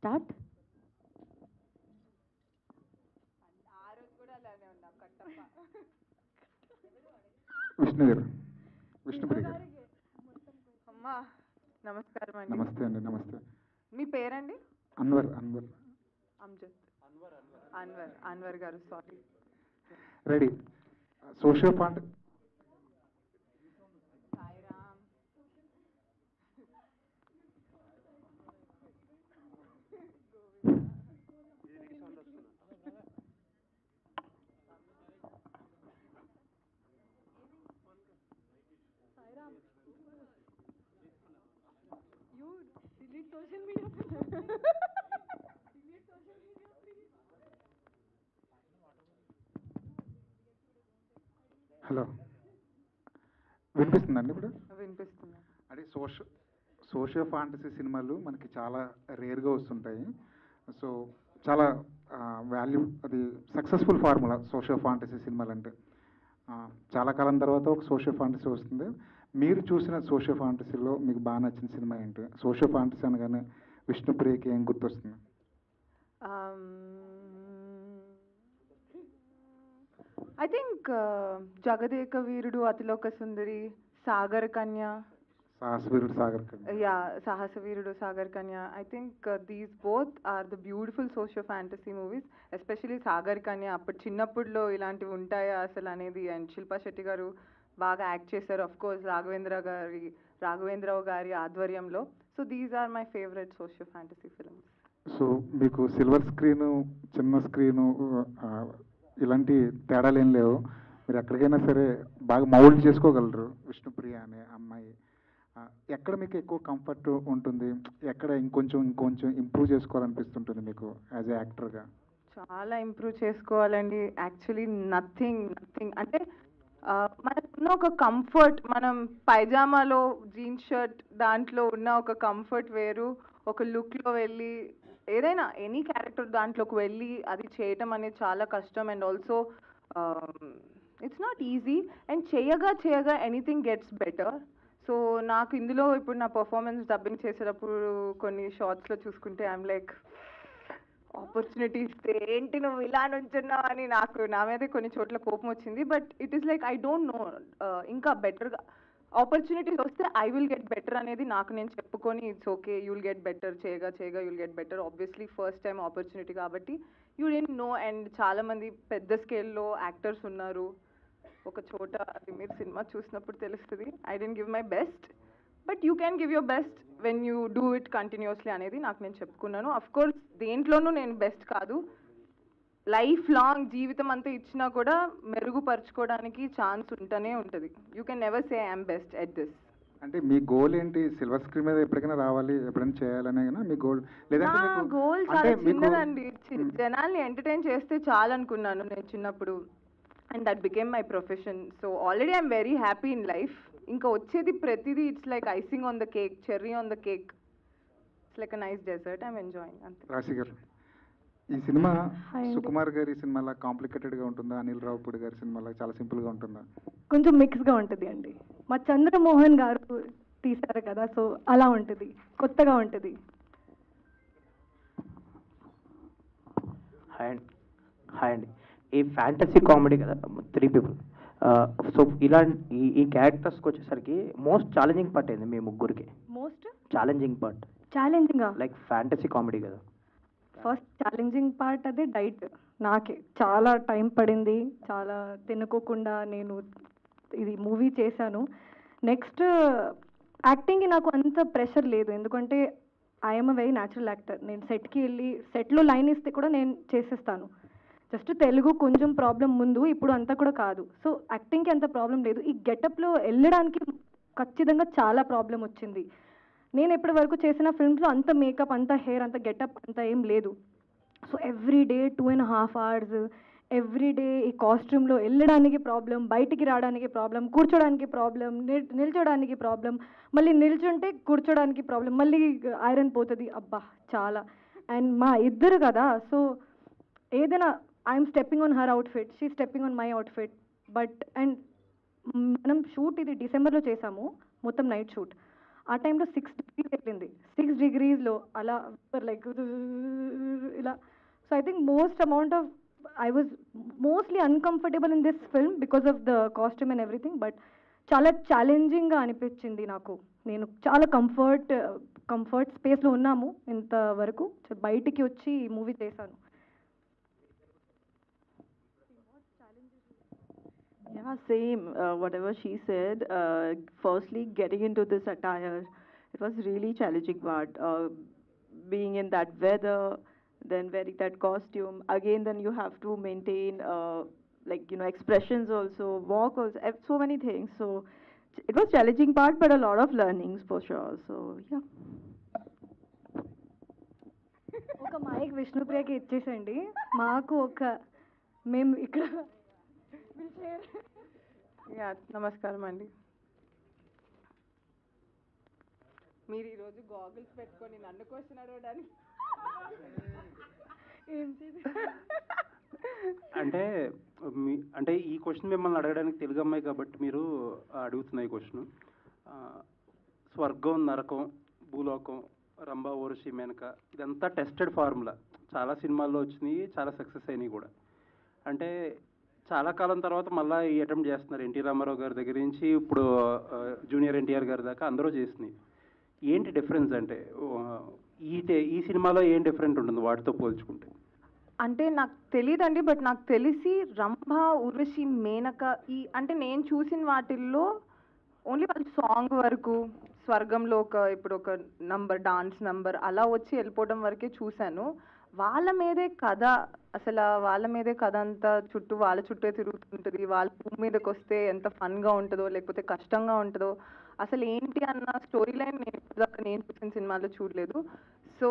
Start. Vishnu గారు, విష్ణుప్రియ గారు. అమ్మా నమస్కారం అండి. నమస్తే అండి. నమస్తే. మీ పేరండి? అన్వర్. అమ్జద్. అన్వర్ గారు, sorry. Ready. Socio font. Sairam. Hello, వినిపిస్తుందండి ఇప్పుడు? వినిపిస్తుంది. అంటే సోషియో ఫాంటసీ సినిమాలు మనకి చాలా రేర్గా వస్తుంటాయి. సో చాలా వాల్యూ, అది సక్సెస్ఫుల్ ఫార్ములా సోషియో ఫాంటసీ సినిమాలు అంటే. చాలా కాలం తర్వాత ఒక సోషియో ఫాంటసీ వస్తుంది. మీరు చూసిన సోషియో ఫాంటసీలో మీకు బాగా నచ్చిన సినిమా ఏంటి? సోషియో ఫాంటసీ అనగానే విష్ణుప్రియకి ఏం గుర్తొస్తుంది? I think Jagadeka Veerudu, Athiloka Sundari, Sagar Kanya. Sahasaveerudu Sagar Kanya. Yeah, Sahasa Veerudu Sagar Kanya. I think these both are the beautiful socio fantasy movies. Especially Sagar Kanya అప్పుడు చిన్నప్పుడులో ఇలాంటివి ఉంటాయా అసలు అనేది. అండ్ శిల్పా శెట్టి గారు బాగా యాక్ట్ చేశారు. అఫ్ కోర్స్ రాఘవేంద్రరావు గారి ఆధ్వర్యంలో. So these are my favourite socio fantasy films. So మీకు సిల్వర్ స్క్రీను, చిన్న స్క్రీను ఇలాంటి తేడాలు ఏం లేవు. మీరు ఎక్కడికైనా సరే బాగా మౌల్డ్ చేసుకోగలరు విష్ణుప్రియ అనే అమ్మాయి. ఎక్కడ మీకు ఎక్కువ కంఫర్ట్ ఉంటుంది? ఎక్కడ ఇంకొంచెం ఇంప్రూవ్ చేసుకోవాలనిపిస్తుంటుంది మీకు యాజ్ ఏ యాక్టర్గా? చాలా ఇంప్రూవ్ చేసుకోవాలండి. యాక్చువల్లీ నథింగ్ అంటే మనకున్న ఒక కంఫర్ట్, మనం పైజామాలో జీన్స్ షర్ట్ దాంట్లో ఉన్న ఒక కంఫర్ట్ వేరు, ఒక లుక్లో వెళ్ళి ఏదైనా ఎనీ క్యారెక్టర్ దాంట్లోకి వెళ్ళి అది చేయటం అనేది చాలా కష్టం. And also it's not easy. And చేయగా ఎనీథింగ్ గెట్స్ బెటర్. సో నాకు ఇందులో ఇప్పుడు నా పర్ఫార్మెన్స్ డబ్బింగ్ చేసేటప్పుడు కొన్ని షార్ట్స్లో చూసుకుంటే ఐఎమ్ లైక్, ఆపర్చునిటీ ఇస్తే ఏంటి నువ్వు ఇలా నుంచున్నావు అని నాకు నా మీద కొన్ని చోట్ల కోపం వచ్చింది. But it is like I don't no, ఇంకా బెటర్గా ఆపర్చునిటీస్ వస్తే ఐ విల్ గెట్ బెటర్ అనేది నాకు నేను చెప్పుకొని, it's okay, you will get better, చేయగా you'll get better. Obviously first time opportunity కాబట్టి యూ డెంట్ నో. అండ్ చాలామంది పెద్ద స్కేల్లో యాక్టర్స్ ఉన్నారు ఒక చోట, అది మీరు సినిమా చూసినప్పుడు తెలుస్తుంది. I didn't give my best, but you can give your best when you do it continuously అనేది నాకు నేను చెప్పుకున్నాను. అఫ్ కోర్స్ దేంట్లోనూ నేను బెస్ట్ కాదు. లైఫ్ లాంగ్ జీవితం అంతా ఇచ్చినా కూడా మెరుగుపరుచుకోవడానికి ఛాన్స్ ఉంటూనే ఉంటుంది. You can never say I'm best at this. అంటే మీ గోల్ ఏంటి? సిల్వర్ స్క్రీన్ మీద ఎప్పటికైనా రావాలి, ఎప్పుడైనా చేయాలనే మీ గోల్? నా గోల్ చాలా చిన్నదండి. జనాల్ని ఎంటర్టైన్ చేస్తే చాలు అనుకున్నాను నేను చిన్నప్పుడు. And that became my profession. So already I'm very happy in life. ఇంకా వచ్చేది ప్రతిదీ it's like icing on the cake, cherry on the cake. It's like a nice dessert. I'm enjoying అంతే. రాశి గారు, ఈ సినిమా సుకుమార్ గారి సినిమాలా కాంప్లికేటెడ్గా ఉంటుందా? అనిల్ రావుపూడి గారి సినిమాలా చాలా సింపుల్గా ఉంటుందా? కొంచెం మిక్స్గా ఉంటుంది అండి. మా చంద్రమోహన్ గారు తీశారు కదా, సో అలా ఉంటుంది, కొత్తగా ఉంటుంది. హాయ్ అండి. ఈ ఫ్యాంటసీ కామెడీ కదా, 3 people. సో ఇలాంటి ఈ క్యారెక్టర్స్కి వచ్చేసరికి మోస్ట్ ఛాలెంజింగ్ పార్ట్ ఏంది మీ ముగ్గురికి? మోస్ట్ ఛాలెంజింగ్ పార్ట్ ఛాలెంజింగా? లైక్ ఫ్యాంటసీ కామెడీ కదా. ఫస్ట్ ఛాలెంజింగ్ పార్ట్ అదే డైట్. నాకే చాలా టైం పడింది, చాలా తినుకోకుండా నేను ఇది మూవీ చేశాను. నెక్స్ట్ యాక్టింగ్కి నాకు అంత ప్రెషర్ లేదు, ఎందుకంటే I'm a very natural actor. నేను సెట్కి వెళ్ళి సెట్లో లైన్ ఇస్తే కూడా నేను చేసేస్తాను. జస్ట్ తెలుగు కొంచెం ప్రాబ్లం ముందు, ఇప్పుడు అంతా కూడా కాదు. సో యాక్టింగ్కి అంత ప్రాబ్లం లేదు. ఈ గెటప్లో వెళ్ళడానికి ఖచ్చితంగా చాలా ప్రాబ్లం వచ్చింది. నేను ఇప్పటి వరకు చేసిన ఫిల్మ్స్లో అంత మేకప్, అంత హెయిర్, అంత గెటప్ అంత ఏం లేదు. So every day 2.5 hours, every day ఈ కాస్ట్యూమ్లో వెళ్ళడానికి ప్రాబ్లం, బయటికి రావడానికి ప్రాబ్లం, కూర్చోడానికి ప్రాబ్లం, నిల్చోడానికి ప్రాబ్లం, మళ్ళీ నిల్చుంటే కూర్చోడానికి ప్రాబ్లం, మళ్ళీ ఐరన్ పోతుంది. అబ్బా చాలా. అండ్ మా ఇద్దరు కదా, సో ఏదైనా I'm stepping on her outfit, she stepping on my outfit. But and మనం షూట్ ఇది డిసెంబర్లో చేసాము, మొత్తం నైట్ షూట్. ఆ టైంలో 6 degrees వెళ్ళింది. 6 degreesలో అలా లైక్ ఇలా. So I think I was mostly uncomfortable in this film because of the costume and everything, but చాలా ఛాలెంజింగ్గా అనిపించింది నాకు. నేను చాలా కంఫర్ట్ స్పేస్లో ఉన్నాము ఇంతవరకు. బయటికి వచ్చి ఈ మూవీ చేశాను. Yeah, same. Whatever she said. Firstly, getting into this attire, it was really challenging part. Being in that weather, then wearing that costume. Again, then you have to maintain, like, you know, expressions also, walk also, so many things. So it was challenging part, but a lot of learnings for sure. So yeah. ఒక mic విష్ణుప్రియకి ఇచ్చేసండి. మాకు మేము ఇక్కడ yeah నమస్కారం అండి. మీరు ఈరోజు goggles పెట్టుకొని నన్ను క్వశ్చన్ అడగడానికి అంటే ఈ క్వశ్చన్ మిమ్మల్ని అడగడానికి తెలుగు అమ్మాయి కాబట్టి మీరు అడుగుతున్న ఈ క్వశ్చన్. స్వర్గం, నరకం, భూలోకం, రంభా, ఊర్వశి, మేనక ఇదంతా టెస్టెడ్ ఫార్ములా. చాలా సినిమాల్లో వచ్చినాయి, చాలా సక్సెస్ అయినాయి కూడా. అంటే చాలా కాలం తర్వాత మళ్ళీ ఈ అటెంప్ట్ చేస్తున్నారు. ఎన్టీ రామారావు గారి దగ్గర నుంచి ఇప్పుడు జూనియర్ ఎన్టీఆర్ గారి దాకా అందరూ చేసినాయి. ఏంటి డిఫరెన్స్ అంటే ఈ సినిమాలో ఏం డిఫరెంట్ ఉంటుంది వాటితో పోల్చుకుంటే? అంటే నాకు తెలియదండి, బట్ నాకు తెలిసి రంభ, ఊర్వశి, మేనక అంటే నేను చూసిన వాటిల్లో ఓన్లీ వాళ్ళ సాంగ్ వరకు, స్వర్గంలో ఇప్పుడు ఒక నంబర్, డాన్స్ నంబర్ అలా వచ్చి వెళ్ళిపోవడం వరకే చూశాను. వాళ్ళ మీదే కథ, అసలు వాళ్ళ మీదే కథ అంతా వాళ్ళ చుట్టే తిరుగుతుంటుంది. వాళ్ళ భూమి మీదకి వస్తే ఎంత ఫన్గా ఉంటుందో లేకపోతే కష్టంగా ఉంటుందో అసలు ఏంటి అన్న స్టోరీ లైన్ నేను చూసిన సినిమాలో చూడలేదు. సో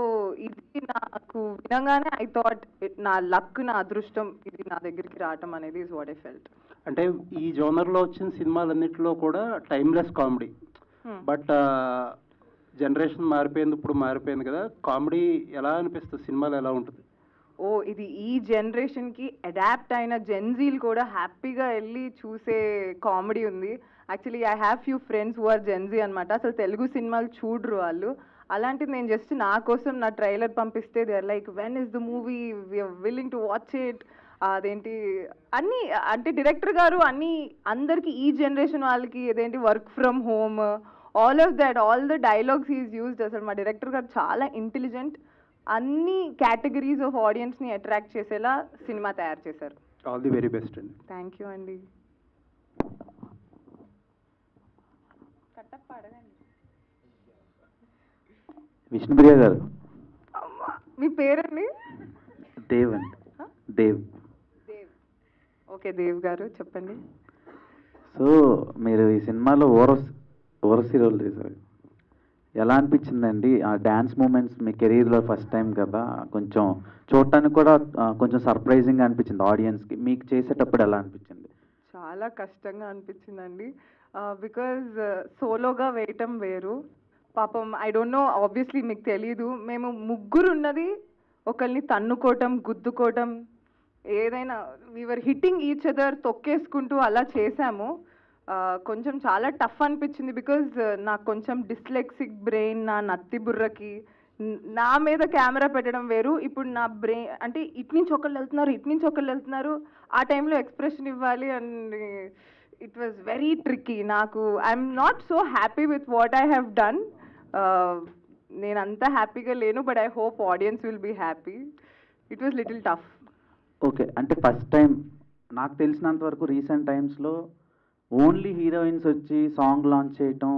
ఇది నాకు వినగానే ఐ థాట్ నా లక్, నా అదృష్టం ఇది నా దగ్గరికి రావటం అనేది ఇస్ వాట్ ఐ ఫెల్ట్. అంటే ఈ జోనర్లో వచ్చిన సినిమాలన్నింటిలో కూడా టైమ్లెస్ కామెడీ. బట్ జనరేషన్ మారిపోయింది, ఇప్పుడు మారిపోయింది కదా, కామెడీ ఎలా అనిపిస్తుంది? సినిమాలు ఎలా ఉంటుంది? ఇది ఈ జనరేషన్కి అడాప్ట్ అయిన జెన్జీలు కూడా హ్యాపీగా వెళ్ళి చూసే కామెడీ ఉంది. Actually I have few friends who are gen Z అనమాట. అసలు తెలుగు సినిమాలు చూడరు వాళ్ళు. అలాంటిది నేను జస్ట్ నా కోసం నా ట్రైలర్ పంపిస్తే they are like, when is the movie, we're willing to watch it. అదేంటి అన్నీ అంటే డైరెక్టర్ గారు అన్నీ అందరికీ ఈ జనరేషన్ వాళ్ళకి ఏదేంటి work from home, all of that, all the dialogues is used. అసలు మా డైరెక్టర్ గారు చాలా ఇంటెలిజెంట్. అన్ని కేటగిరీస్ ఆఫ్ ఆడియన్స్ని అట్రాక్ట్ చేసేలా సినిమా తయారు చేశారు. ఆల్ ది వెరీ బెస్ట్ అండి. థ్యాంక్ యూ అండి. విష్ణుప్రియ గారు, మీ పేరండి? దేవ్ అండి. దేవ్. ఓకే దేవ్ గారు చెప్పండి. సో మీరు ఈ సినిమాలో ఓరసి రోల్ చేశారు. ఎలా అనిపించిందండి ఆ డ్యాన్స్ మూమెంట్స్? మీ కెరీర్లో ఫస్ట్ టైం కదా, కొంచెం చూడటానికి కూడా కొంచెం సర్ప్రైజింగ్గా అనిపించింది ఆడియన్స్కి. మీకు చేసేటప్పుడు ఎలా అనిపించింది? చాలా కష్టంగా అనిపించిందండి. బికాజ్ సోలోగా వేయటం వేరు. పాపం ఐ డోంట్ నో, ఆబ్వియస్లీ మీకు తెలీదు, మేము ముగ్గురు ఉన్నది ఒకరిని తన్నుకోవటం, గుద్దుకోవటం, ఏదైనా వీవర్ హిట్టింగ్ ఈచ్ అదర్, తొక్కేసుకుంటూ అలా చేశాము. కొంచెం చాలా టఫ్ అనిపించింది. బికాజ్ నాకు కొంచెం డిస్లెక్సిక్ బ్రెయిన్, నా నత్తి బుర్రకి నా మీద కెమెరా పెట్టడం వేరు. ఇప్పుడు నా బ్రెయిన్ అంటే ఇటు నుంచి ఒకళ్ళు వెళ్తున్నారు, ఇటు నుంచి ఒకళ్ళు వెళ్తున్నారు, ఆ టైంలో ఎక్స్ప్రెషన్ ఇవ్వాలి and it was very tricky. నాకు I'm not so happy with what I have done. నేను అంత హ్యాపీగా లేను, but I hope audience will be happy. It was little tough. Okay, అంటే ఫస్ట్ టైం నాకు తెలిసినంత వరకు రీసెంట్ టైమ్స్లో ఓన్లీ హీరోయిన్స్ వచ్చి సాంగ్ లాంచ్ చేయటం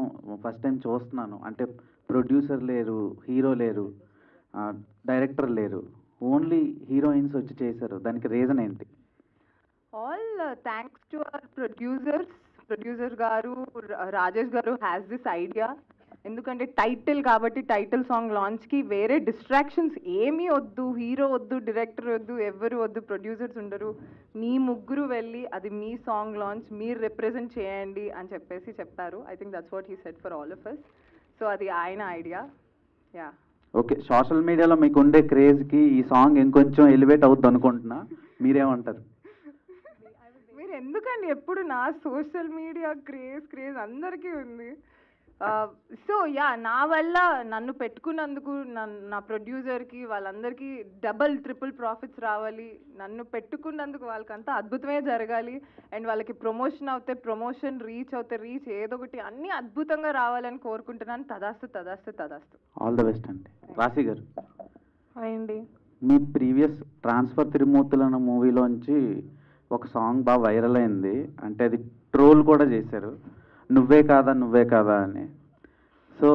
ఫస్ట్ టైం చూస్తున్నాను. అంటే ప్రొడ్యూసర్ లేరు, హీరో లేరు, డైరెక్టర్ లేరు, ఓన్లీ హీరోయిన్స్ వచ్చి చేశారు. దానికి రీజన్ ఏంటి? All thanks to our producer గారు, రాజేష్ గారు హ్యాస్ దిస్ ఐడియా. ఎందుకంటే టైటిల్ కాబట్టి టైటిల్ సాంగ్ లాంచ్కి వేరే డిస్ట్రాక్షన్స్ ఏమీ వద్దు, హీరో వద్దు, డైరెక్టర్ వద్దు, ఎవరు వద్దు, ప్రొడ్యూసర్స్ ఉండరు, మీ ముగ్గురు వెళ్ళి అది మీ సాంగ్ లాంచ్ మీరు రిప్రజెంట్ చేయండి అని చెప్పారు. I think that's what he said for all of us. So అది ఆయన ఐడియా. యా. ఓకే, సోషల్ మీడియాలో మీకు ఉండే క్రేజ్కి ఈ సాంగ్ ఇంకొంచెం ఎలివేట్ అవుతుంది అనుకుంటున్నా, మీరేమంటారు? మీరు ఎందుకండి ఎప్పుడు నా సోషల్ మీడియా క్రేజ్ అందరికీ ఉంది. సో యా, నా వల్ల నన్ను పెట్టుకున్నందుకు నా ప్రొడ్యూసర్కి వాళ్ళందరికీ డబల్ ట్రిపుల్ ప్రాఫిట్స్ రావాలి, నన్ను పెట్టుకున్నందుకు వాళ్ళకంతా అద్భుతమే జరగాలి, అండ్ వాళ్ళకి ప్రమోషన్ అవుతే ప్రమోషన్, రీచ్ అవుతే రీచ్, ఏదో ఒకటి అన్నీ అద్భుతంగా రావాలని కోరుకుంటున్నాను. తదాస్తు తదాస్తు తదాస్తు. ఆల్ ద బెస్ట్ అండి. రాశి గారు, అయ్యండి. మీ ప్రీవియస్ ట్రాన్స్ఫర్ తిరుమూర్తులు అన్న మూవీలోంచి ఒక సాంగ్ బాగా వైరల్ అయింది, అంటే అది ట్రోల్ కూడా చేశారు, నువ్వే కాదా అని. సో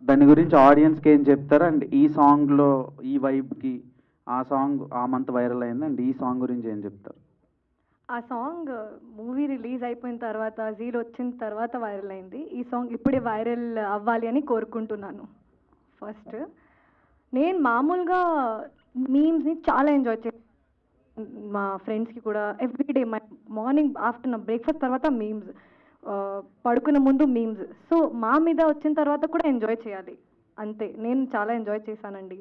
దాని గురించి ఆడియన్స్కి ఏం చెప్తారు? అండ్ ఈ సాంగ్లో ఈ వైబ్కి ఆ సాంగ్ ఆ మంత్ వైరల్ అయింది, అండ్ ఈ సాంగ్ గురించి ఏం చెప్తారు? ఆ సాంగ్ మూవీ రిలీజ్ అయిపోయిన తర్వాత, జీల్ వచ్చిన తర్వాత వైరల్ అయింది. ఈ సాంగ్ ఇప్పుడే వైరల్ అవ్వాలి అని కోరుకుంటున్నాను. ఫస్ట్ నేను మామూలుగా మీమ్స్ని చాలా ఎంజాయ్ చేస్తాను. మా ఫ్రెండ్స్కి కూడా ఎవ్రీడే మార్నింగ్ ఆఫ్టర్నూన్ బ్రేక్ఫాస్ట్ తర్వాత మీమ్స్, పడుకునే ముందు మీమ్స్. సో మా మీద వచ్చిన తర్వాత కూడా ఎంజాయ్ చేయాలి అంతే. నేను చాలా ఎంజాయ్ చేశానండి.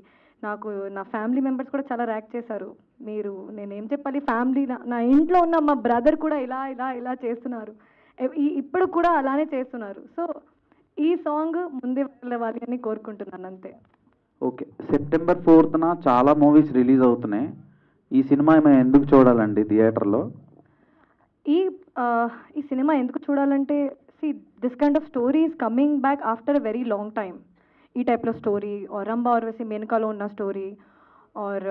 నాకు నా ఫ్యామిలీ మెంబర్స్ కూడా చాలా ర్యాక్ చేశారు. మీరు నేనేం చెప్పాలి, ఫ్యామిలీ నా ఇంట్లో ఉన్న మా బ్రదర్ కూడా ఇలా ఇలా ఇలా చేస్తున్నారు, ఇప్పుడు కూడా అలానే చేస్తున్నారు. సో ఈ సాంగ్ ముందే వెళ్ళవాలి అని కోరుకుంటున్నాను అంతే. ఓకే, September 4th చాలా మూవీస్ రిలీజ్ అవుతున్నాయి. ఈ సినిమా మేము ఎందుకు చూడాలండి థియేటర్లో? ఈ సినిమా ఎందుకు చూడాలంటే, this kind of story is coming back after a very long time. ఈ టైప్లో స్టోరీ, ఆర్ రంభా ఊర్వశి మేనకాలో ఉన్న స్టోరీ, ఆర్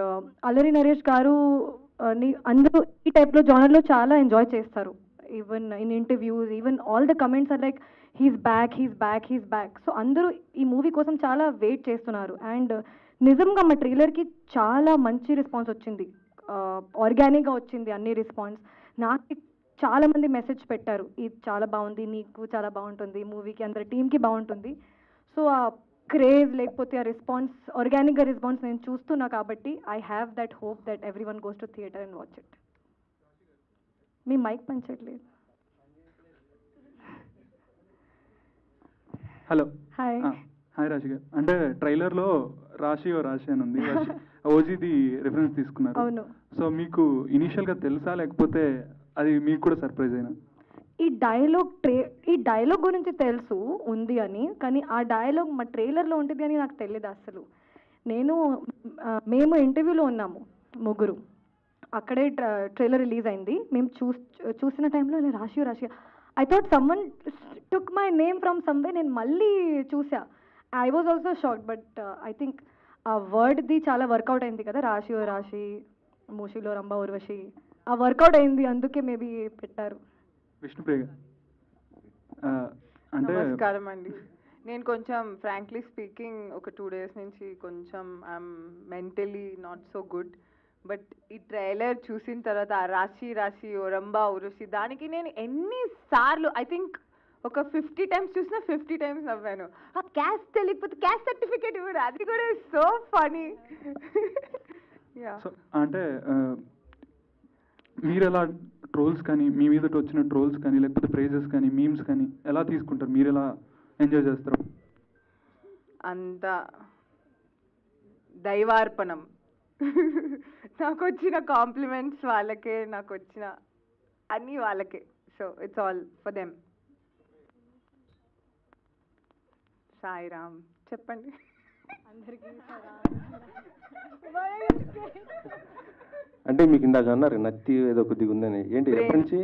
అల్లరి నరేష్ గారు అందరూ ఈ టైప్లో జానర్లో చాలా ఎంజాయ్ చేస్తారు. Even in interviews, even all the comments are like he's back. So అందరూ ఈ మూవీ కోసం చాలా వెయిట్ చేస్తున్నారు. అండ్ నిజంగా మా ట్రైలర్కి చాలా మంచి రెస్పాన్స్ వచ్చింది, ఆర్గానిక్గా వచ్చింది అన్ని రెస్పాన్స్. నాకు చాలామంది మెసేజ్ పెట్టారు, ఇది చాలా బాగుంది, నీకు చాలా బాగుంటుంది, మూవీకి అందరి టీమ్కి బాగుంటుంది. సో ఆ క్రేజ్ లేకపోతే ఆ రెస్పాన్స్, ఆర్గానిక్గా రెస్పాన్స్ నేను చూస్తున్నా కాబట్టి I have that hope that every one goes to theatre and watch it. మీ మైక్ పంచట్లేదు. హలో. హాయ్. హాయ్ రాశి గారు. అంటే ట్రైలర్లో రాశి అని ఉంది, ఓజీది రిఫరెన్స్ తీసుకున్నారు. అవును. సో మీకు ఇనీషియల్గా తెలుసా, లేకపోతే అది మీకు కూడా సర్ప్రైజ్ అయినా? ఈ డైలాగ్ గురించి తెలుసు ఉంది అని, కానీ ఆ డైలాగ్ మా ట్రైలర్లో ఉంటుంది అని నాకు తెలియదు అసలు. మేము ఇంటర్వ్యూలో ఉన్నాము ముగ్గురు, అక్కడే ట్రైలర్ రిలీజ్ అయింది. మేము చూసిన టైంలో రాశి I thought someone took my name from someway. నేను మళ్ళీ చూసా, I was also shocked. But I think ఆ వర్డ్ది చాలా వర్కౌట్ అయింది కదా, రాశి మూషిలో రంభా ఊర్వశి, ఆ వర్కౌట్ అయింది, అందుకే మేబీ పెట్టారు. విష్ణుప్రియ గారు, అంటే నమస్కారం అండి. నేను కొంచెం ఫ్రాంక్లీ స్పీకింగ్ ఒక 2 days నుంచి కొంచెం I'm mentally not so good. But ఈ ట్రైలర్ చూసిన తర్వాత ఆ రాశి ఓ రంభా ఊర్వశి, దానికి నేను ఎన్నిసార్లు, ఐ థింక్ ఒక 50 times చూసినా 50 times నవ్వాను. ఆ క్యాస్ట్ తెలియకపోతే క్యాస్ట్ సర్టిఫికేట్ ఇవ్వడు, అది కూడా సో ఫనీ. సో అంటే మీరు ఎలా ట్రోల్స్ కానీ, మీ మీద వచ్చిన ట్రోల్స్ కానీ, లేకపోతే ప్రైజెస్ కానీ, మీమ్స్ కానీ ఎలా తీసుకుంటారు? మీరు ఎలా ఎంజాయ్ చేస్తారు? అంత దైవార్పణం. నాకు వచ్చిన కాంప్లిమెంట్స్ వాళ్ళకే, నాకు వచ్చిన అన్నీ వాళ్ళకే. So it's all for them. Sairam చెప్పండి. అంటే మీకు ఇందాక అన్నారు నత్తి ఏదో కొద్దిగా ఉందని, ఏంటి ఎప్పటి నుంచి?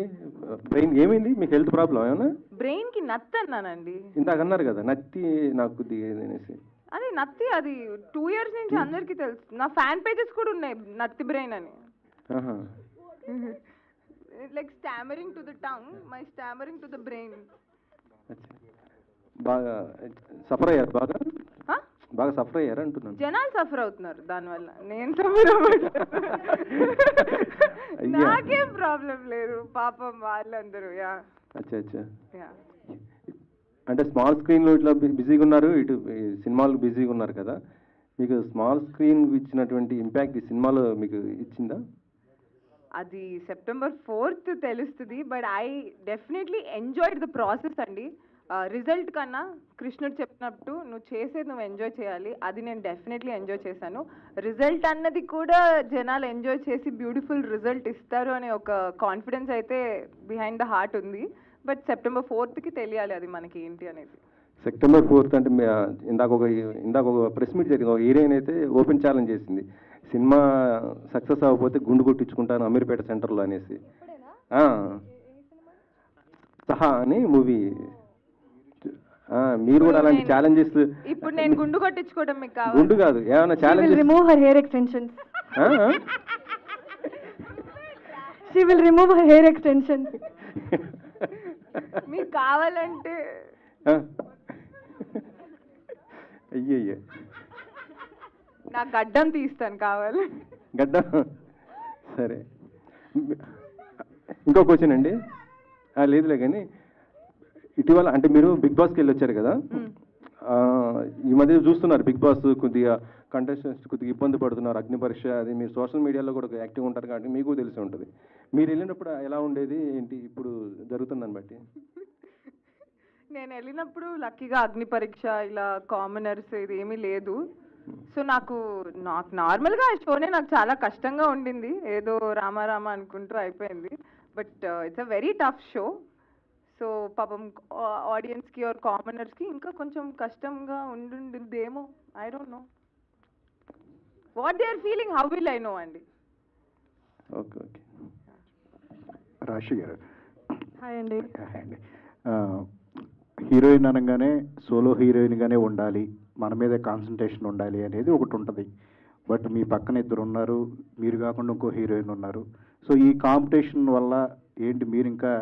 బ్రెయిన్ ఏమైంది మీకు? హెల్త్ ప్రాబ్లం ఏమన్నా? బ్రెయిన్ కి నత్తి అన్నానండి ఇందాక అన్నారు కదా నత్తి నాకు కొద్దిగా అనేసి. అది నత్తి, అది 2 years నుంచి అందరికీ తెలుసు. నా ఫ్యాన్ పేజెస్ కూడా ఉన్నాయి నత్తి బ్రెయిన్ అని. Like stammering to the tongue, my stammering to the brain. బాగా సఫర్ అయ్యారు? బాగా సఫర్ అయ్యారు అంటున్నాను. జనాలు సఫర్ అవుతున్నారు దానివల్ల, నేను సఫర్ అవ్వట్లేదు. నాకేం ప్రాబ్లం లేదు, పాపం వాళ్ళందరూ. యా అచ్చా. అంటే స్మాల్ స్క్రీన్లో ఇట్లా బిజీగా ఉన్నారు, ఇటు సినిమాలు బిజీగా ఉన్నారు కదా, మీకు స్మాల్ స్క్రీన్ ఇచ్చినటువంటి ఇంపాక్ట్ ఈ సినిమాలో మీకు ఇచ్చిందా? అది September 4th తెలుస్తుంది. But I definitely enjoyed the process అండి. రిజల్ట్ కన్నా కృష్ణుడు చెప్పినట్టు నువ్వు ఎంజాయ్ చేయాలి, అది నేను డెఫినెట్లీ ఎంజాయ్ చేశాను. రిజల్ట్ అన్నది కూడా జనాలు ఎంజాయ్ చేసి బ్యూటిఫుల్ రిజల్ట్ ఇస్తారు అనే ఒక కాన్ఫిడెన్స్ అయితే బిహైండ్ ద హార్ట్ ఉంది. బట్ September 4th తెలియాలి అది మనకి ఏంటి అనేది. సెప్టెంబర్ 4th అంటే ఇందాక ఒక ప్రెస్ మీట్ జరిగింది. ఒక హీరోయిన్ అయితే ఓపెన్ ఛాలెంజ్ చేసింది, సినిమా సక్సెస్ అవ్వకపోతే గుండు కొట్టించుకుంటాను అమీర్పేట సెంటర్లో అనేసి. సహా అని మూవీ. మీరు కూడా అలాంటి ఛాలెంజెస్. ఇప్పుడు నేను గుండు కొట్టించుకోవడం మీకు కావాలి? గుండు కాదు, ఏమైనా challenge. Remove her hair extensions. She will remove her hair extensions. మీకు కావాలంటే అయ్యయ్య నా గడ్డం తీస్తాను కావాలి. గడ్డం సరే. ఇంకో క్వశ్చన్ అండి. లేదులే కానీ ఇటీవల అంటే మీరు బిగ్ బాస్కి వెళ్ళి వచ్చారు కదా, ఈ మధ్య చూస్తున్నారు బిగ్ బాస్ కొద్దిగా కంటెస్టెంట్స్ కొద్దిగా ఇబ్బంది పడుతున్నారు, అగ్ని పరీక్ష అది. మీరు సోషల్ మీడియాలో కూడా యాక్టివ్ ఉంటారు కాబట్టి మీకు తెలిసి ఉంటుంది. మీరు వెళ్ళినప్పుడు ఎలా ఉండేది ఏంటి, ఇప్పుడు జరుగుతుందని బట్టి? నేను వెళ్ళినప్పుడు లక్కీగా అగ్ని పరీక్ష ఇలా కామనర్స్ ఇది ఏమీ లేదు. సో నాకు నార్మల్గా ఆ షోనే నాకు చాలా కష్టంగా ఉండింది, ఏదో రామారామ అనుకుంటూ అయిపోయింది. But it's a very tough show. So పాపం ఆడియన్స్కి ఆర్ కామనర్స్కి ఇంకా కొంచెం కష్టంగా ఉండిందేమో. I don't know what they are feeling, how will I know అండి. Okay okay. రాశి గారు హాయ్ అండి. హీరోయిన్ అనగానే సోలో హీరోయిన్గానే ఉండాలి, మన మీద కాన్సన్ట్రేషన్ ఉండాలి అనేది ఒకటి ఉంటుంది. బట్ మీ పక్కన ఇద్దరు ఉన్నారు, మీరు కాకుండా ఇంకో హీరోయిన్ ఉన్నారు. సో ఈ కాంపిటీషన్ వల్ల ఏంటి, మీరు ఇంకా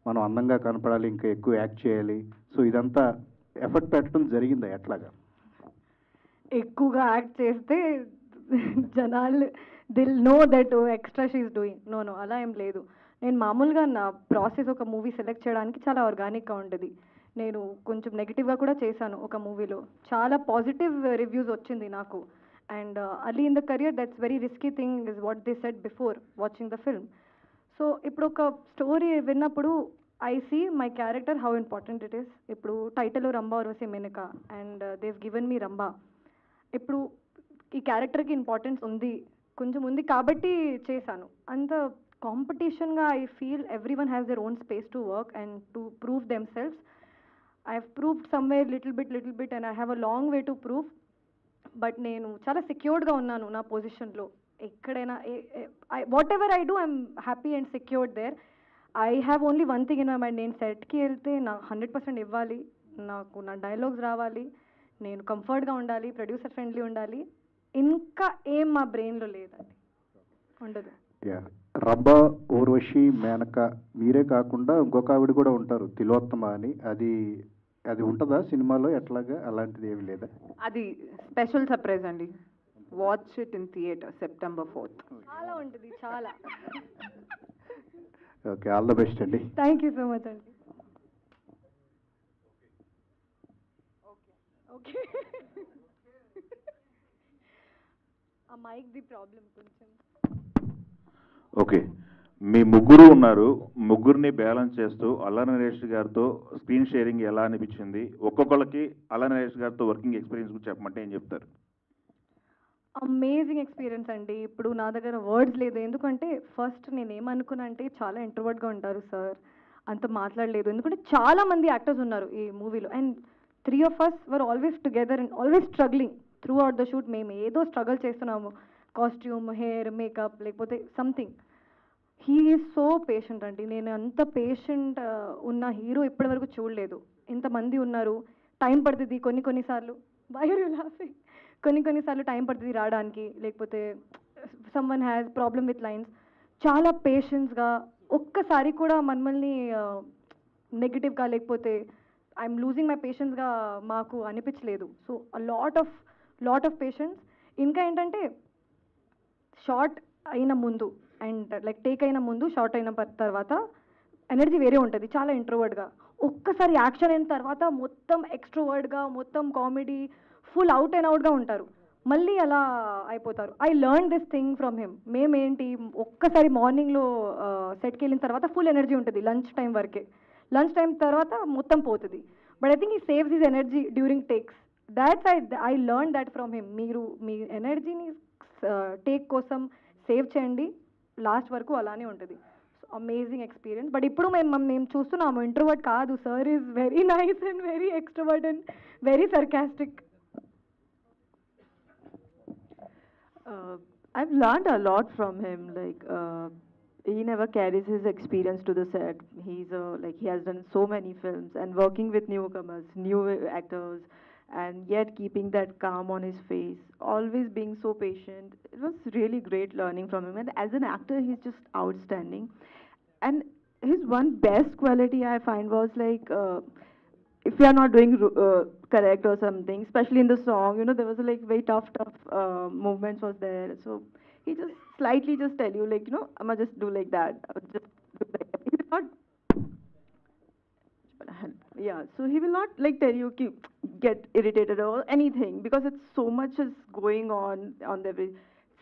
మనం అందంగా కనపడాలి, ఇంకా ఎక్కువ యాక్ట్ చేయాలి, సో ఇదంతా ఎఫర్ట్ పెట్టడం జరిగిందా ఎట్లాగా? ఎక్కువగా యాక్ట్ చేస్తే జనాలు they'll know that extra she's doing. No అలా ఏం లేదు. నేను మామూలుగా నా ప్రాసెస్ ఒక మూవీ సెలెక్ట్ చేయడానికి చాలా ఆర్గానిక్గా ఉండేది. నేను కొంచెం నెగిటివ్గా కూడా చేశాను ఒక మూవీలో, చాలా పాజిటివ్ రివ్యూస్ వచ్చింది నాకు. And early in the career that's very risky thing is what they said before watching the film. So ఇప్పుడు ఒక స్టోరీ విన్నప్పుడు I see my character how important it is. ఇప్పుడు title Rambha Urvashi Menaka and they've given me Rambha. ఇప్పుడు ఈ క్యారెక్టర్కి importance ఉంది, కొంచెం ఉంది కాబట్టి చేశాను. అంత కాంపిటీషన్గా I feel every one has their own space to work and to prove themselves. I have proved somewhere little bit and I have a long way to prove. But నేను చాలా సెక్యూర్డ్గా ఉన్నాను నా పొజిషన్లో. ఎక్కడైనా whatever I do I'm happy and secured there. I have only one thing in my mind, నేను సెట్కి వెళ్తే నా 100% ఇవ్వాలి, నాకు నా డైలాగ్స్ రావాలి, నేను కంఫర్ట్గా ఉండాలి, ప్రొడ్యూసర్ ఫ్రెండ్లీ ఉండాలి. ఇంకా ఏం మా బ్రెయిన్లో లేదండి, ఉండదు. రంభా ఊర్వశి మేనక మీరే కాకుండా ఇంకొక ఆవిడ కూడా ఉంటారు, తిలోత్తమ అని. అది ఉంటుందా సినిమాలో ఎట్లాగా? అలాంటిది ఏమి లేదా? అది స్పెషల్ సర్ప్రైజ్ అండి. Watch it in theatre September 4th. చాలా ఉంటుంది, చాలా. ఓకే, ఆల్ ద బెస్ట్ అండి. థ్యాంక్ యూ సో మచ్ అండి. ఓకే ఆ మైక్ది ప్రాబ్లం కొంచెం. ఓకే, మీ ముగ్గురు ఉన్నారు, ముగ్గురిని బ్యాలెన్స్ చేస్తూ అల్లా నరేష్ గారితో స్క్రీన్ షేరింగ్ ఎలా అనిపించింది? ఒక్కొక్కరికి అల్లా నరేష్ గారితో వర్కింగ్ ఎక్స్పీరియన్స్ గురించి చెప్పమంటే ఏం చెప్తారు? అమేజింగ్ ఎక్స్పీరియన్స్ అండి. ఇప్పుడు నా దగ్గర వర్డ్స్ లేదు. ఎందుకంటే ఫస్ట్ నేను ఏమనుకున్నా అంటే చాలా ఇంట్రోవర్ట్గా ఉంటారు సార్, అంత మాట్లాడలేదు. ఎందుకంటే చాలా మంది యాక్టర్స్ ఉన్నారు ఈ మూవీలో and 3 of us were always together and always struggling throughout the shoot. మేము ఏదో స్ట్రగుల్ చేస్తున్నాము, కాస్ట్యూమ్, హెయిర్, మేకప్, లేకపోతే something. He is so patient అండి. నేను అంత పేషెంట్ ఉన్న హీరో ఇప్పటివరకు చూడలేదు. ఇంతమంది ఉన్నారు, టైం పడుతుంది కొన్నిసార్లు. Why are you laughing? కొన్నిసార్లు టైం పడుతుంది రావడానికి, లేకపోతే someone has problem with lines. చాలా పేషెన్స్గా, ఒక్కసారి కూడా మమ్మల్ని నెగిటివ్గా లేకపోతే ఐఎమ్ లూజింగ్ మై పేషెన్స్గా మాకు అనిపించలేదు. So lot of patience. ఇంకా ఏంటంటే షార్ట్ అయిన ముందు అండ్ లైక్ టేక్ అయిన ముందు, షార్ట్ అయిన తర్వాత ఎనర్జీ వేరే ఉంటుంది, చాలా ఇంట్రోవర్డ్గా. ఒక్కసారి యాక్షన్ అయిన తర్వాత మొత్తం ఎక్స్ట్రోవర్డ్గా, మొత్తం కామెడీ, ఫుల్ అవుట్ అండ్ అవుట్గా ఉంటారు. మళ్ళీ అలా అయిపోతారు. I learn this thing from him. మేమేంటి ఒక్కసారి మార్నింగ్లో సెట్కి వెళ్ళిన తర్వాత ఫుల్ ఎనర్జీ ఉంటుంది లంచ్ టైం వరకే. లంచ్ టైం తర్వాత మొత్తం పోతుంది. But I think he saves his energy during takes. That's I learn that from him. మీరు మీ ఎనర్జీని టేక్ కోసం సేవ్ చేయండి, లాస్ట్ వరకు అలానే ఉంటుంది. So amazing experience. బట్ ఇప్పుడు మేము చూస్తున్నాము ఇంట్రోవర్ట్ కాదు, sir is very nice and very extrovert and very sarcastic. I've learned a lot from him. Like he never carries his experience to the set. He's like he has done so many films and working with newcomers, new actors, and yet keeping that calm on his face, always being so patient. It was really great learning from him. And as an actor, he's just outstanding. And his one best quality I find was like. If you are not doing correct or something, especially in the song, you know, there was like very tough movements was there. So he just slightly just tell you like, you know, I'ma just do like that. Just do like that. He will not. Yeah, so he will not like tell you get irritated or anything because it's so much is going on every.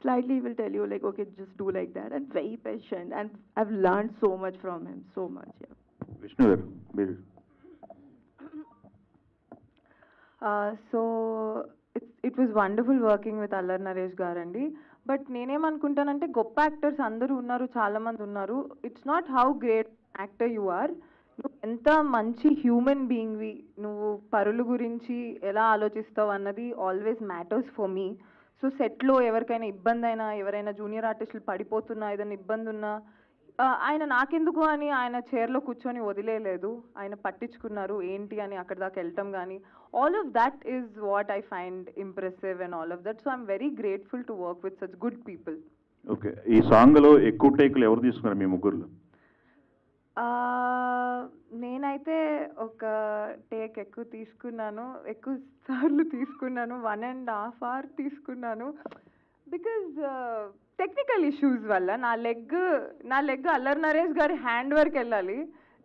Slightly he will tell you like, okay, just do like that, and very patient. And I've learned so much from him, so much. Yeah. Vishnu గారు మీరు so it was wonderful working with Allari Naresh గారండి. But నేనేమనుకుంటానంటే గొప్ప actors అందరూ ఉన్నారు, చాలామంది ఉన్నారు. It's not how great actor you are, నువ్వు ఎంత మంచి హ్యూమన్ బీయింగ్వి, నువ్వు పరుల గురించి ఎలా ఆలోచిస్తావు అన్నది always matters for me. So సెట్లో ఎవరికైనా ఇబ్బంది అయినా, ఎవరైనా జూనియర్ ఆర్టిస్టులు పడిపోతున్నా, ఏదైనా ఇబ్బంది ఉన్నా, ఆయన నాకెందుకు అని ఆయన చైర్లో కూర్చొని వదిలేయలేదు, ఆయన పట్టించుకున్నారు ఏంటి అని అక్కడి దాకా వెళ్ళటం కానీ, all of that is what I find impressive and all of that. So I'm very grateful to work with such good people. Okay, ఈ సాంగ్లో ఎక్కువ టేకులు ఎవరు తీసుకున్నారు మీ ముగ్గురులో? నేనైతే ఒక టేక్ ఎక్కువ తీసుకున్నాను, ఎక్కువ సార్లు తీసుకున్నాను, 1.5 hours తీసుకున్నాను. బికాజ్ టెక్నికల్ ఇష్యూస్ వల్ల నా లెగ్ అల్లరి నరేష్ గారి హ్యాండ్ వరకు వెళ్ళాలి.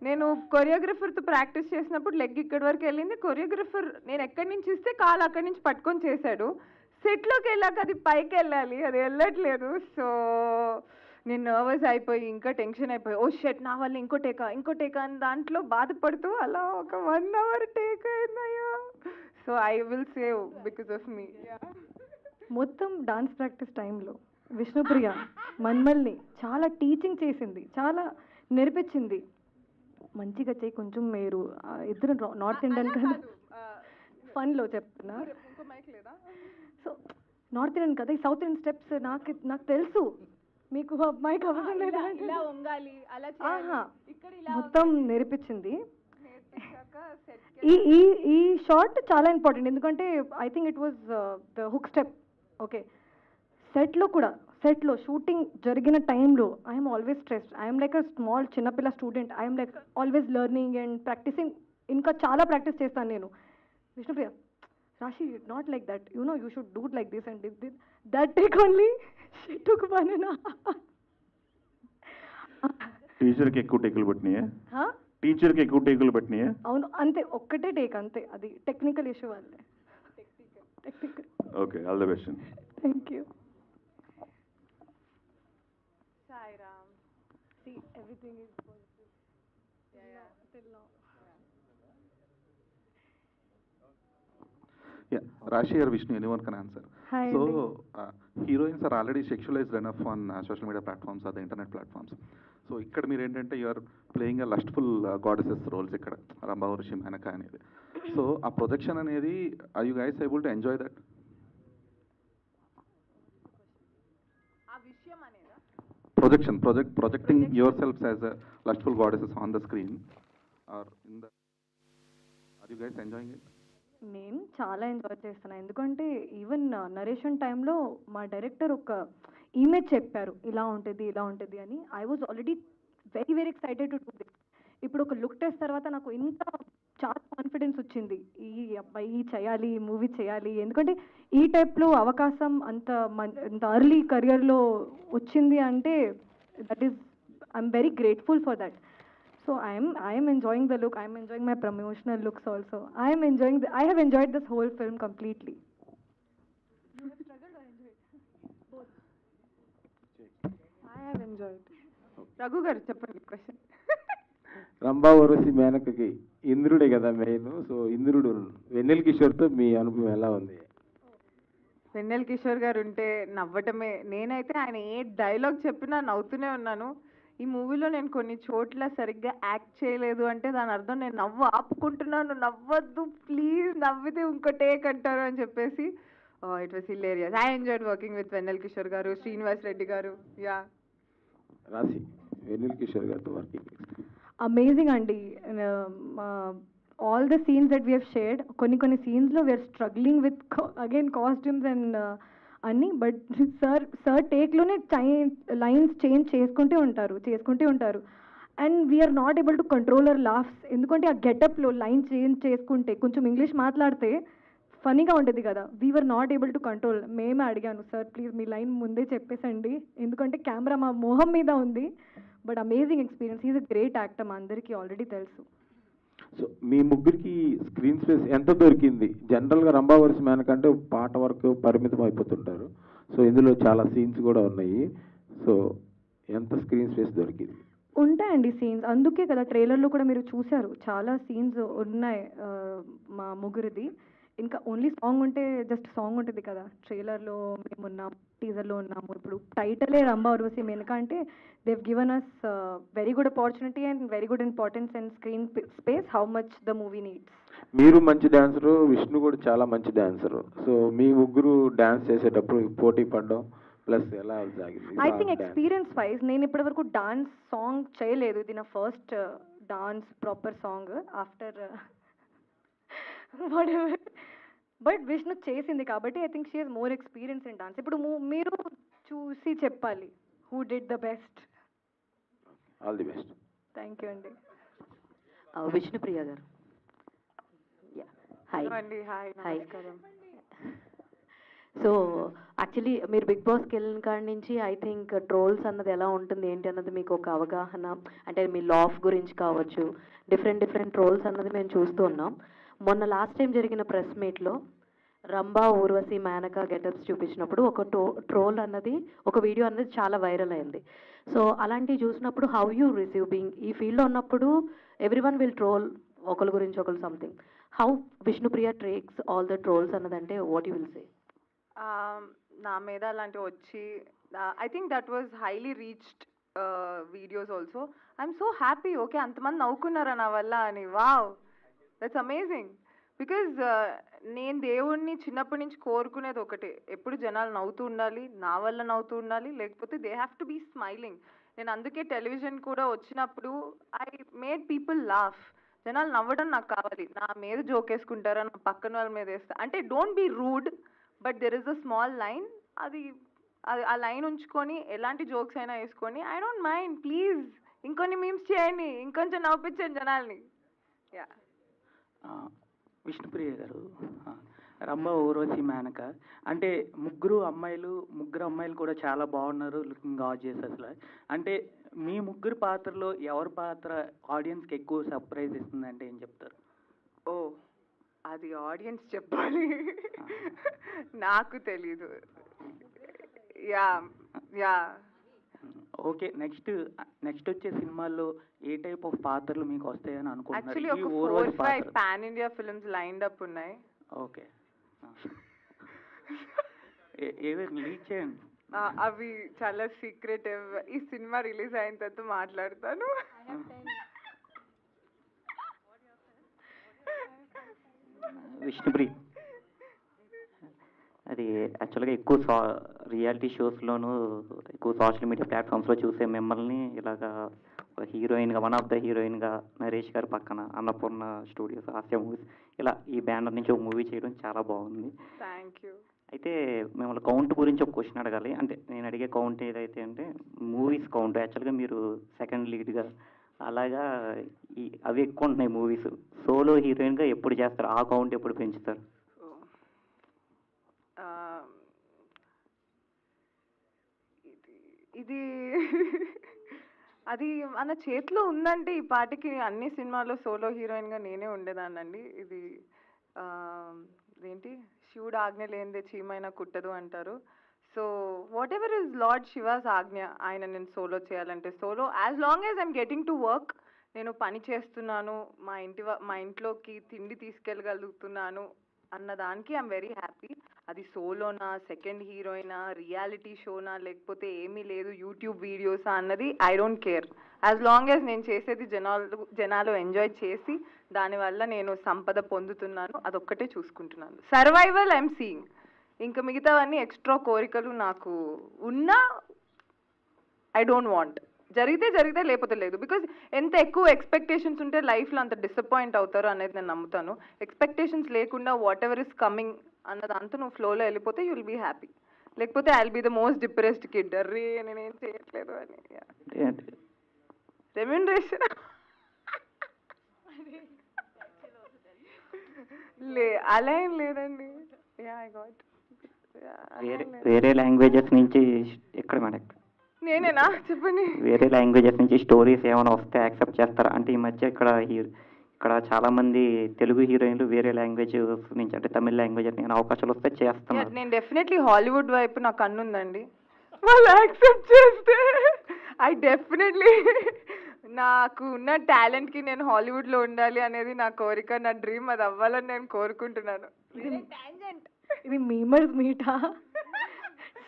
నేను కొరియోగ్రఫర్తో ప్రాక్టీస్ చేసినప్పుడు లెగ్ ఇక్కడి వరకు వెళ్ళింది. కొరియోగ్రఫర్ నేను ఎక్కడి నుంచి ఇస్తే కాలు అక్కడి నుంచి పట్టుకొని చేశాడు. సెట్లోకి వెళ్ళాక అది పైకి వెళ్ళాలి, అది వెళ్ళట్లేదు. సో నేను నర్వస్ అయిపోయి ఇంకా టెన్షన్ అయిపోయి, ఓ షెట్ నా వల్ల ఇంకో టేకా అని దాంట్లో బాధపడుతూ అలా ఒక 1 hour టేక్ అయిందయ్యా. So I will save because of me. మొత్తం డాన్స్ ప్రాక్టీస్ టైంలో విష్ణుప్రియ మన్మల్ని చాలా టీచింగ్ చేసింది, చాలా నేర్పించింది. మంచిగా చేయి, కొంచెం మీరు ఇద్దరు నార్త్ ఇండియన్ కదా, ఫన్లో చెప్తున్నా. సో నార్త్ ఇండియన్ కదా, ఈ సౌత్ ఇండియన్ స్టెప్స్ నాకు తెలుసు, మీకు అమ్మాయికి అవసరం లేదా, మొత్తం నేర్పించింది. ఈ షార్ట్ చాలా ఇంపార్టెంట్, ఎందుకంటే I think it was the hook step. Okay, సెట్లో షూటింగ్ జరిగిన టైంలో I'm always stressed. I'm like a small చిన్నపిల్ల student. I'm like always learning and practising. ఇంకా చాలా ప్రాక్టీస్ చేస్తాను నేను. Vishnupriya, Raashi, not like that, you know, you should do like this and this. That take only she took 1.5 hours. టీచర్కి ఎక్కువ టేకులు పట్టినాయా? అవును, అంతే, ఒక్కటే టేక్ అంతే. అది టెక్నికల్ ఇష్యూ వల్లే. Okay, all the best. Thank you. See, everything is positive. Yeah. Till now. Yeah, Rashi or Vishnu, anyone can answer. Hi. So, heroines are already sexualized enough on social media platforms or the internet platforms. So, ikkada meer entante you are playing a lustful goddesses roles ikkada, Ramba Urshi Menaka anedi. So, a projection anedi, are you guys able to enjoy that? Projecting yourselves as a lustful goddesses on the screen or in the, are you guys enjoying it? నేను చాలా enjoy చేస్తున్నాను, ఎందుకంటే even narration టైంలో మా director ఒక image చెప్పారు, ఇలా ఉంటుంది అని. I was already very excited to do this. ఇప్పుడు ఒక లుక్ టెస్ట్ తర్వాత నాకు ఇంకా చాలా కాన్ఫిడెన్స్ వచ్చింది, ఈ అబ్బాయి చేయాలి, మూవీ చేయాలి. ఎందుకంటే ఈ టైప్లో అవకాశం అంత ఎర్లీ కెరియర్లో వచ్చింది అంటే that is, I'm very grateful for that. So I am enjoying the look. I am enjoying my promotional looks also. I have enjoyed this whole film completely. You have struggled or enjoyed? Both. I have enjoyed. Raghu garu cheppandi question. Rambha Urvashi మేనకకి ఇంద్రుడే కదా main. So ఇంద్రుడు వెన్నెల కిషోర్తో మీ అనుభవం ఎలా ఉంది? వెన్నెల కిషోర్ గారు ఉంటే నవ్వటమే. నేనైతే ఆయన ఏ డైలాగ్ చెప్పినా నవ్వుతూనే ఉన్నాను. ఈ మూవీలో నేను కొన్ని చోట్ల సరిగ్గా యాక్ట్ చేయలేదు అంటే దాని అర్థం నేను నవ్వు ఆపుకుంటున్నాను, నవ్వద్దు ప్లీజ్, నవ్వితే ఇంకో టేక్ అంటారు అని చెప్పేసి it was hilarious. I enjoyed working with Vennela Kishore garu, Srinivas Reddy garu. Yeah Raashi Vennela Kishore గారితో వర్కింగ్ అమేజింగ్ అండి. All the scenes that we have shared, కొన్ని సీన్స్లో we are struggling with again costumes and అన్నీ, బట్ సార్ టేక్లోనే లైన్స్ చేంజ్ చేసుకుంటూ ఉంటారు and we are not able to control our laughs. ఎందుకంటే ఆ గెటప్లో లైన్ చేంజ్ చేసుకుంటే కొంచెం ఇంగ్లీష్ మాట్లాడితే ఫనీగా ఉంటుంది కదా, we are not able to control. మేమే అడిగాను, సార్ ప్లీజ్ మీ లైన్ ముందే చెప్పేసండి ఎందుకంటే కెమెరా మా మొహం మీద ఉంది. But amazing experience, is a great actor, మా అందరికీ ఆల్రెడీ తెలుసు. సో మీ ముగ్గురికి స్క్రీన్ స్పేస్ ఎంత దొరికింది? జనరల్గా రంభావరసి మేనకంటే పాట వరకు పరిమితం అయిపోతుంటారు. సో ఇందులో చాలా సీన్స్ కూడా ఉన్నాయి. సో ఎంత స్క్రీన్ స్పేస్ దొరికింది? ఉంటాయండి సీన్స్, అందుకే కదా ట్రైలర్లో కూడా మీరు చూశారు చాలా సీన్స్ ఉన్నాయి మా ముగ్గురిది. ఇంకా ఓన్లీ సాంగ్ ఉంటే జస్ట్ సాంగ్ ఉంటుంది కదా, ట్రైలర్లో మేము ఉన్నాం, టీజర్లో ఉన్నాము. ఇప్పుడు టైటిలే రంభా ఉర్వశి మేనక అంటే they've given us very good opportunity and very good importance and screen space, how much the movie needs. మీరు మంచి డాన్సరు, విష్ణు కూడా చాలా మంచి డాన్సరు. సో మీ ముగ్గురు డాన్స్ చేసేటప్పుడు పోటీ పడడం ప్లస్ ఎలా సాగింది? ఐ థింక్ ఎక్స్పీరియన్స్ వైజ్ నేను ఇప్పటివరకు డాన్స్ సాంగ్ చేయలేదు, ఇది నా first dance proper song after whatever. But Vishnu చేసింది కాబట్టి I think she has more experience in dance. ఇప్పుడు మీరు చూసి చెప్పాలి who did the best. All the best. Thank you అండి. విష్ణుప్రియ గారు. హాయ్ అండి. హాయ్, నమస్కారం. సో యాక్చువల్లీ మీరు బిగ్ బాస్కి వెళ్ళిన కాడి నుంచి ఐ థింక్ ట్రోల్స్ అన్నది ఎలా ఉంటుంది ఏంటి అన్నది మీకు ఒక అవగాహన, అంటే మీ లాఫ్ గురించి కావచ్చు, డిఫరెంట్ ట్రోల్స్ అన్నది మేము చూస్తూ ఉన్నాం. మొన్న లాస్ట్ టైం జరిగిన ప్రెస్ మీట్లో రంభా ఊర్వశి మేనక గెటప్స్ చూపించినప్పుడు ఒక ట్రోల్ అన్నది, ఒక వీడియో అన్నది చాలా వైరల్ అయింది. సో అలాంటివి చూసినప్పుడు హౌ యూ రిసీవ్ బీయింగ్ ఈ ఫీల్డ్లో ఉన్నప్పుడు ఎవ్రీవన్ విల్ ట్రోల్ ఒకరి గురించి ఒకరు something, how Vishnupriya takes all the trolls అన్నదంటే వాట్ యూ విల్ సే? నా మీద అలాంటివి వచ్చి I think that was highly reached videos also. I'm so happy, okay అంతమంది నవ్వుకున్నారా నా వల్ల అని. Wow, that's amazing. బికాజ్ నేను దేవుణ్ణి చిన్నప్పటి నుంచి కోరుకునేది ఒకటే, ఎప్పుడు జనాలు నవ్వుతూ ఉండాలి, నా వల్ల నవ్వుతూ ఉండాలి, లేకపోతే they have to be smiling. నేను అందుకే టెలివిజన్ కూడా వచ్చినప్పుడు ఐ మేడ్ పీపుల్ లాఫ్. జనాలు నవ్వడం నాకు కావాలి, నా మీద జోక్ వేసుకుంటారా, నా పక్కన వాళ్ళ మీద వేస్తా అంటే don't be rude, but there is a small line. అది ఆ లైన్ ఉంచుకొని ఎలాంటి జోక్స్ అయినా వేసుకొని ఐ డోంట్ మైండ్, ప్లీజ్ ఇంకొన్ని మీమ్స్ చేయండి, ఇంకొంచెం నవ్వించండి జనాల్ని. యా. విష్ణుప్రియ గారు, రంభా ఊర్వశి మేనక అంటే ముగ్గురు అమ్మాయిలు కూడా చాలా బాగున్నారు, లుకింగ్ గార్జియస్ అసలు. అంటే మీ ముగ్గురు పాత్రలో ఎవరి పాత్ర ఆడియన్స్కి ఎక్కువ సర్ప్రైజ్ ఇస్తుంది అంటే ఏం చెప్తారు? ఓ అది ఆడియన్స్ చెప్పాలి, నాకు తెలీదు. Yeah yeah okay. నెక్స్ట్ వచ్చే సినిమాల్లో ఏ టైప్ ఆఫ్ పాత్రలు మీకు వస్తాయని యాక్చువల్లీ ఒక అనుకుంటున్నారు? 4-5 pan India films lined up ఉన్నాయి. ఓకే, ఏవి లీక్ చేయండి. అవి చాలా సీక్రెటివ్, ఈ సినిమా రిలీజ్ అయిన తర్వాత మాట్లాడతాను. విష్ణుప్రియ, అది యాక్చువల్గా ఎక్కువ రియాలిటీ షోస్లోను ఎక్కువ సోషల్ మీడియా ప్లాట్ఫామ్స్లో చూసే మిమ్మల్ని ఇలాగా హీరోయిన్గా, వన్ ఆఫ్ ద హీరోయిన్గా నరేష్ గారు పక్కన అన్నపూర్ణ స్టూడియోస్, హాస్య మూవీస్, ఇలా ఈ బ్యానర్ నుంచి ఒక మూవీ చేయడం చాలా బాగుంది. Thank you. అయితే మిమ్మల్ని కౌంట్ గురించి ఒక క్వశ్చన్ అడగాలి. అంటే నేను అడిగే కౌంట్ ఏదైతే అంటే మూవీస్ కౌంట్. యాక్చువల్గా మీరు సెకండ్ లీడ్గా అలాగా అవి ఎక్కువ ఉంటున్నాయి మూవీస్. సోలో హీరోయిన్గా ఎప్పుడు చేస్తారు? ఆ కౌంట్ ఎప్పుడు పెంచుతారు? ఇది అది మన చేతిలో ఉందంటే ఈ పాటికి అన్ని సినిమాల్లో సోలో హీరోయిన్గా నేనే ఉండేదాన్నండి. ఇది ఏంటి, శివుడు ఆజ్ఞ లేనిదే చీమైనా కుట్టదు అంటారు. So what ever is lord she was ఆజ్ఞ, ఆయన నేను సోలో చేయాలంటే solo, as long as I'm getting to work, నేను పని చేస్తున్నాను, మా ఇంట్లోకి తిండి తీసుకెళ్ళగలుగుతున్నాను అన్న దానికి ఐఎమ్ వెరీ హ్యాపీ. అది సోలోనా, సెకండ్ హీరోయినా, రియాలిటీ షోనా, లేకపోతే ఏమీ లేదు యూట్యూబ్ వీడియోసా అన్నది I don't care. As long as నేను చేసేది జనాలు ఎంజాయ్ చేసి దానివల్ల నేను సంపద పొందుతున్నాను, అదొక్కటే చూసుకుంటున్నాను. Survival I'm seeing. ఇంకా మిగతావన్నీ ఎక్స్ట్రా కోరికలు నాకు ఉన్నా ఐ డోంట్ వాంట్. జరిగితే లేకపోతే లేదు. బికాజ్ ఎంత ఎక్కువ ఎక్స్పెక్టేషన్స్ ఉంటే లైఫ్లో అంత డిసప్పాయింట్ అవుతారు అనేది నేను నమ్ముతాను. ఎక్స్పెక్టేషన్స్ లేకుండా వాట్ ఎవర్ ఇస్ కమింగ్ అన్నదంతా నువ్వు ఫ్లోలో వెళ్ళిపోతే యూ విల్ బీ హ్యాపీ. లేకపోతే I will be the most depressed kid, అర్రే నేనేం చేయట్లేదు అని. రెమ్యూనరేషన్ అలా ఏం లేదండి. ఐ గాట్ వేరే లాంగ్వేజెస్ నుంచి ఇక్కడ మేడం నేనేనా చెప్పండి. వేరే లాంగ్వేజెస్ నుంచి స్టోరీస్ ఏమైనా వస్తే యాక్సెప్ట్ చేస్తారా? అంటే ఈ మధ్య ఇక్కడ చాలా మంది తెలుగు హీరోయిన్లు వేరే లాంగ్వేజ్ నుంచి అంటే తమిళ లాంగ్వేజ్ నేను అవకాశాలు వస్తే చేస్తాను. నేను డెఫినెట్లీ హాలీవుడ్ వైపు నాకు కన్నుందండి. వాళ్ళు యాక్సెప్ట్ చేస్తే ఐ డెఫినెట్లీ నాకు ఉన్న టాలెంట్కి నేను హాలీవుడ్లో ఉండాలి అనేది నా కోరిక, నా డ్రీమ్. అది అవ్వాలని నేను కోరుకుంటున్నాను. ఇది మీమర్స్ మీటా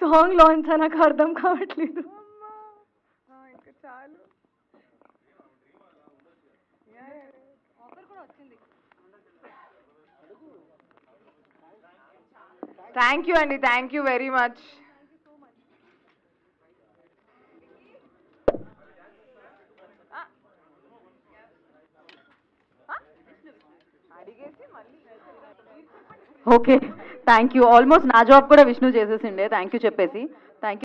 సాంగ్ లాంచ్ నాకు అర్థం కావట్లేదు. ఇంకా చాలు. థ్యాంక్ యూ అండి, thank you very much. Okay thank you. Almost నా జాబ్ కూడా విష్ణు చేసేసిండే థ్యాంక్ యూ చెప్పేసి. Thank you.